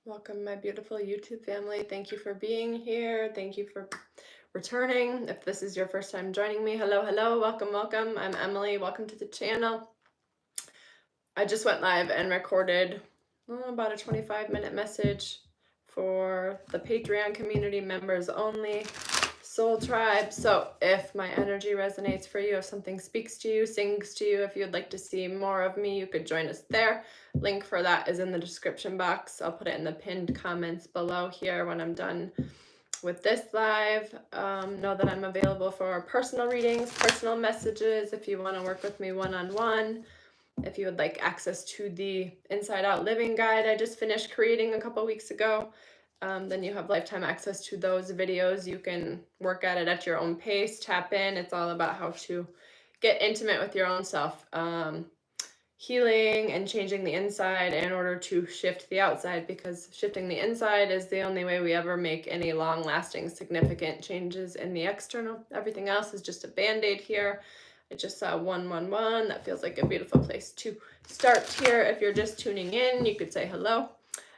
Welcome, my beautiful YouTube family. Thank you for being here. Thank you for returning. If this is your first time joining me, hello, hello, welcome, welcome. I'm Emily. Welcome to the channel. I just went live and recorded about a 25-minute message for the Patreon community members only, Soul Tribe. So if my energy resonates for you, if something speaks to you, sings to you, if you'd like to see more of me, you could join us there. Link for that is in the description box. I'll put it in the pinned comments below here when I'm done with this live. Know that I'm available for personal readings, personal messages, if you want to work with me one-on-one. If you would like access to the Inside Out Living Guide I just finished creating a couple weeks ago, then you have lifetime access to those videos. You can work at it at your own pace, tap in. It's all about how to get intimate with your own self, healing and changing the inside in order to shift the outside, because shifting the inside is the only way we ever make any long-lasting, significant changes in the external. Everything else is just a band-aid here. I just saw 111. That feels like a beautiful place to start here. If you're just tuning in, you could say hello.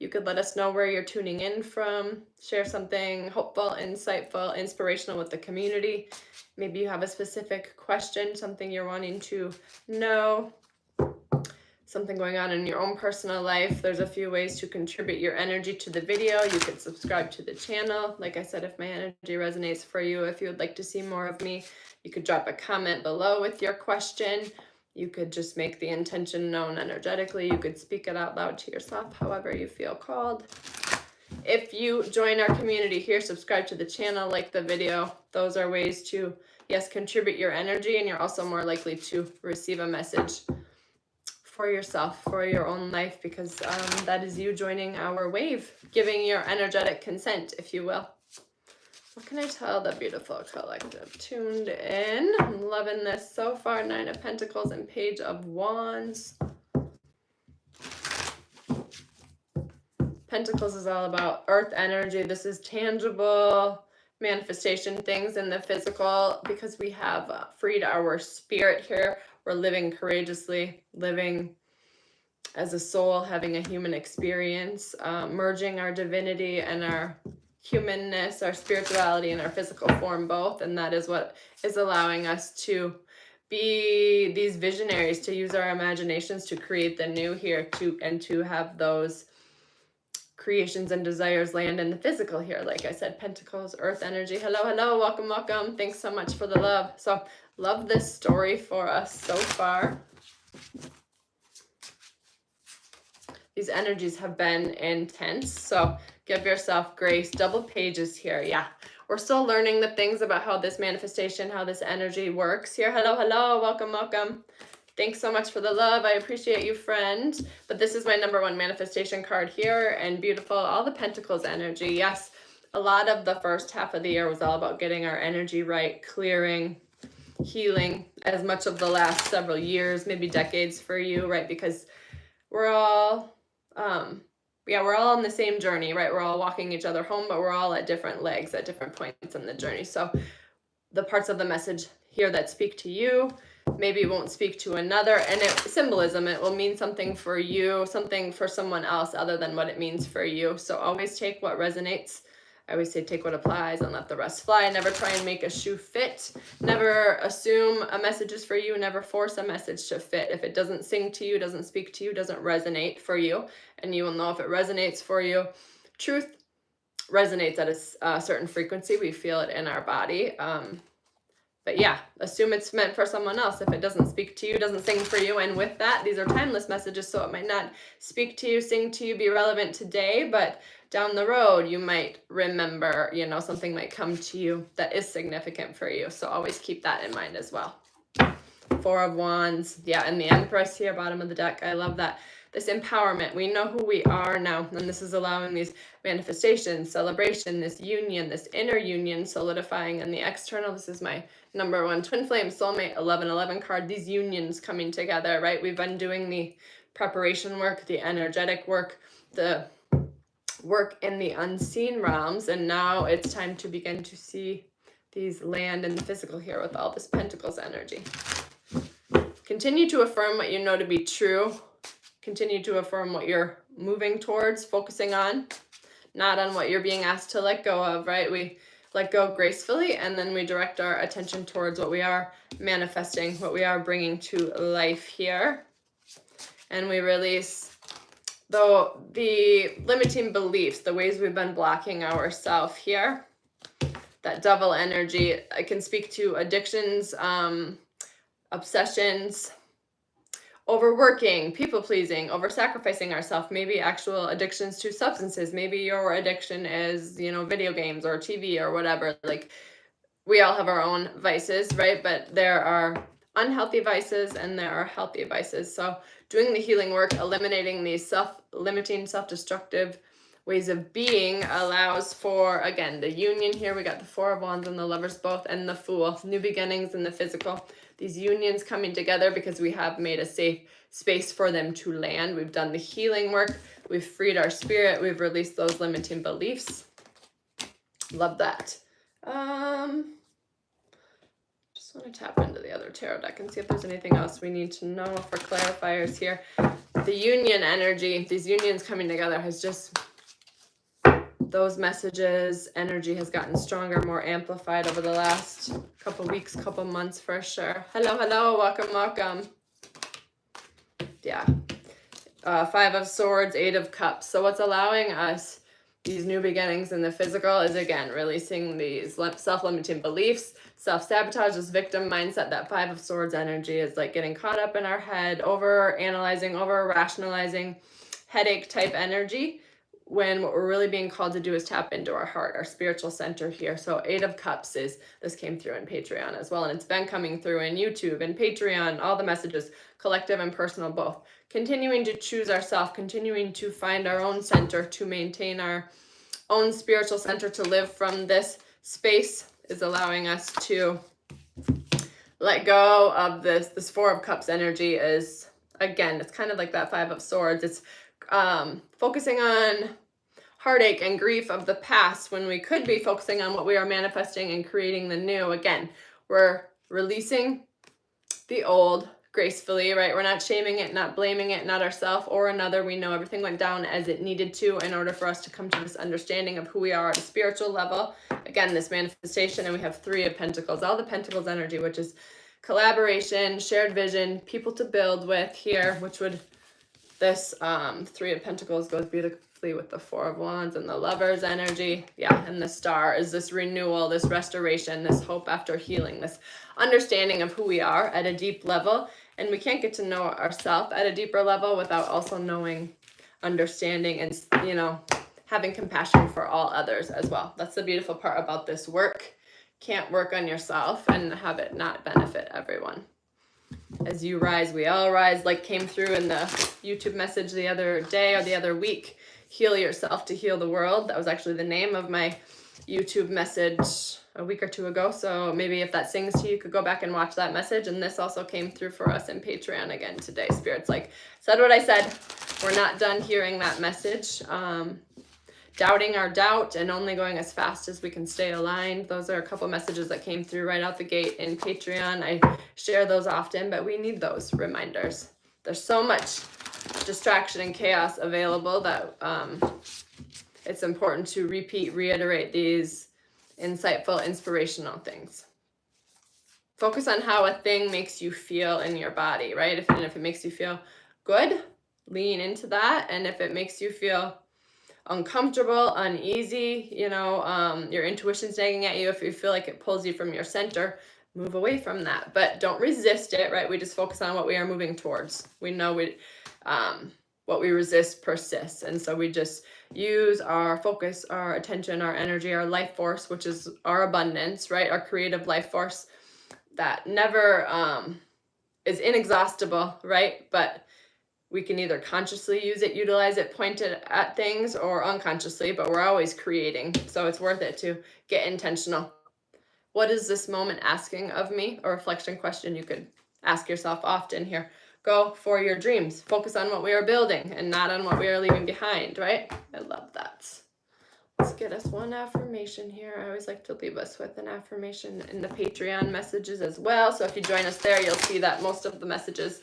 You could let us know where you're tuning in from. Share something hopeful, insightful, inspirational with the community. Maybe you have a specific question, something you're wanting to know, something going on in your own personal life. There's a few ways to contribute your energy to the video. You could subscribe to the channel. Like I said, if my energy resonates for you, if you would like to see more of me, you could drop a comment below with your question. You could just make the intention known energetically. You could speak it out loud to yourself, however you feel called. If you join our community here, subscribe to the channel, like the video. Those are ways to, yes, contribute your energy, and you're also more likely to receive a message for yourself, for your own life, because that is you joining our wave, giving your energetic consent, if you will. What can I tell the beautiful collective tuned in? I'm loving this so far. 9 of Pentacles and Page of Wands. Pentacles is all about earth energy. This is tangible manifestation, things in the physical, because we have freed our spirit here. We're living courageously, living as a soul, having a human experience, merging our divinity and our humanness, our spirituality, and our physical form both. And that is what is allowing us to be these visionaries, to use our imaginations to create the new here, and to have those creations and desires land in the physical here. Like I said, Pentacles, earth energy. Hello, hello, welcome, welcome. Thanks so much for the love. So love this story for us so far. These energies have been intense, so give yourself grace. Double pages here. Yeah, we're still learning the things about how this manifestation, how this energy works here. Hello, hello, welcome, welcome. Thanks so much for the love. I appreciate you, friend. But this is my #1 manifestation card here, and beautiful, all the Pentacles energy. Yes, a lot of the first half of the year was all about getting our energy right, clearing, healing, as much of the last several years, maybe decades for you, right? Because we're all we're all on the same journey, right? We're all walking each other home, but we're all at different legs at different points in the journey. So the parts of the message here that speak to you maybe won't speak to another, and symbolism, it will mean something for you, something for someone else other than what it means for you. So always take what resonates. I always say take what applies and let the rest fly. Never try and make a shoe fit. Never assume a message is for you. Never force a message to fit. If it doesn't sing to you, doesn't speak to you, doesn't resonate for you, and you will know if it resonates for you. Truth resonates at a certain frequency. We feel it in our body. But yeah, assume it's meant for someone else. If it doesn't speak to you, doesn't sing for you. And with that, these are timeless messages, so it might not speak to you, sing to you, be relevant today, but down the road, you might remember, something might come to you that is significant for you. So always keep that in mind as well. 4 of Wands. Yeah, and the Empress here, bottom of the deck. I love that. This empowerment. We know who we are now, and this is allowing these manifestations, celebration, this union, this inner union solidifying in the external. This is my #1 twin flame soulmate 1111 card. These unions coming together, right? We've been doing the preparation work, the energetic work, the work in the unseen realms, and now it's time to begin to see these land in the physical here with all this Pentacles energy. Continue to affirm what you know to be true. Continue to affirm what you're moving towards, focusing on, not on what you're being asked to let go of, right? We let go gracefully, and then we direct our attention towards what we are manifesting, what we are bringing to life here. And we release though the limiting beliefs, the ways we've been blocking ourselves here. That devil energy, I can speak to addictions, obsessions, overworking, people pleasing, over sacrificing ourselves, maybe actual addictions to substances. Maybe your addiction is, video games or TV or whatever. Like, we all have our own vices, right? But there are unhealthy vices and there are healthy vices. So doing the healing work, eliminating these self-limiting, self-destructive ways of being allows for, again, the union here. We got the Four of Wands and the Lovers both, and the Fool, new beginnings in the physical. These unions coming together because we have made a safe space for them to land. We've done the healing work. We've freed our spirit. We've released those limiting beliefs. Love that. Just want to tap into the other tarot deck and see if there's anything else we need to know for clarifiers here. The union energy, these unions coming together has just, those messages, energy has gotten stronger, more amplified over the last couple weeks, couple months for sure. Hello, welcome. Yeah. Five of Swords, Eight of Cups. So what's allowing us these new beginnings in the physical is, again, releasing these self-limiting beliefs, self-sabotage, this victim mindset. That Five of Swords energy is like getting caught up in our head, over-analyzing, over-rationalizing, headache type energy, when what we're really being called to do is tap into our heart, our spiritual center here. So Eight of Cups this came through in Patreon as well, and it's been coming through in YouTube and Patreon, all the messages, collective and personal both. Continuing to choose ourselves, continuing to find our own center, to maintain our own spiritual center, to live from this space is allowing us to let go of this Four of Cups energy. Is, again, it's kind of like that Five of Swords. It's focusing on heartache and grief of the past when we could be focusing on what we are manifesting and creating the new. Again, we're releasing the old gracefully, right? We're not shaming it, not blaming it, not ourselves or another. We know everything went down as it needed to in order for us to come to this understanding of who we are at a spiritual level. Again, this manifestation, and we have Three of Pentacles, all the Pentacles energy, which is collaboration, shared vision, people to build with here, which would, this Three of Pentacles goes beautifully with the Four of Wands and the Lovers energy. Yeah, and the Star is this renewal, this restoration, this hope after healing, this understanding of who we are at a deep level. And we can't get to know ourselves at a deeper level without also knowing, understanding, and, having compassion for all others as well. That's the beautiful part about this work. Can't work on yourself and have it not benefit everyone. As you rise, we all rise, like came through in the YouTube message the other day or the other week. Heal yourself to heal the world. That was actually the name of my YouTube message a week or two ago. So maybe if that sings to you, you could go back and watch that message. And this also came through for us in Patreon again today. Spirit's like, said what I said. We're not done hearing that message. Doubting our doubt and only going as fast as we can stay aligned. Those are a couple messages that came through right out the gate in Patreon. I share those often, but we need those reminders. There's so much distraction and chaos available that it's important to reiterate these insightful, inspirational things. Focus on how a thing makes you feel in your body, right? If it makes you feel good, lean into that. And if it makes you feel uncomfortable, uneasy, your intuition's nagging at you, if you feel like it pulls you from your center, move away from that. But don't resist it, right? We just focus on what we are moving towards. We know what we resist persists. And so we just use our focus, our attention, our energy, our life force, which is our abundance, right? Our creative life force that never is inexhaustible, right? But we can either consciously use it, utilize it, point it at things, or unconsciously, but we're always creating. So it's worth it to get intentional. What is this moment asking of me? A reflection question you could ask yourself often here. Go for your dreams. Focus on what we are building and not on what we are leaving behind, right? I love that. Let's get us one affirmation here. I always like to leave us with an affirmation in the Patreon messages as well. So if you join us there, you'll see that most of the messages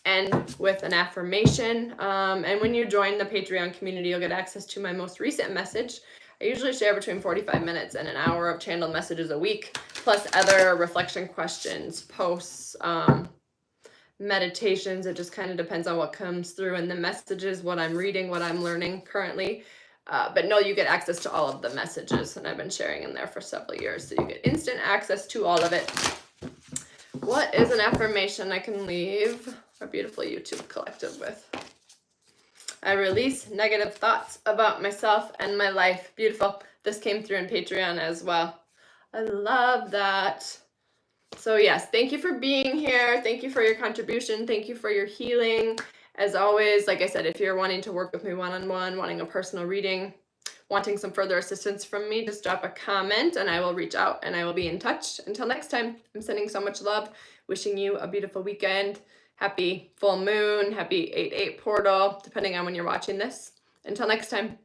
end with an affirmation. And when you join the Patreon community, you'll get access to my most recent message. I usually share between 45 minutes and an hour of channeled messages a week, plus other reflection questions, posts, meditations. It just kind of depends on what comes through in the messages, what I'm reading, what I'm learning currently. But no, you get access to all of the messages, and I've been sharing in there for several years, so you get instant access to all of it. What is an affirmation I can leave our beautiful YouTube collective with? I release negative thoughts about myself and my life. Beautiful. This came through in Patreon as well. I love that. So yes, thank you for being here. Thank you for your contribution. Thank you for your healing. As always, like I said, if you're wanting to work with me one-on-one, wanting a personal reading, wanting some further assistance from me, just drop a comment and I will reach out and I will be in touch. Until next time, I'm sending so much love, wishing you a beautiful weekend. Happy full moon, happy 8/8 portal, depending on when you're watching this. Until next time.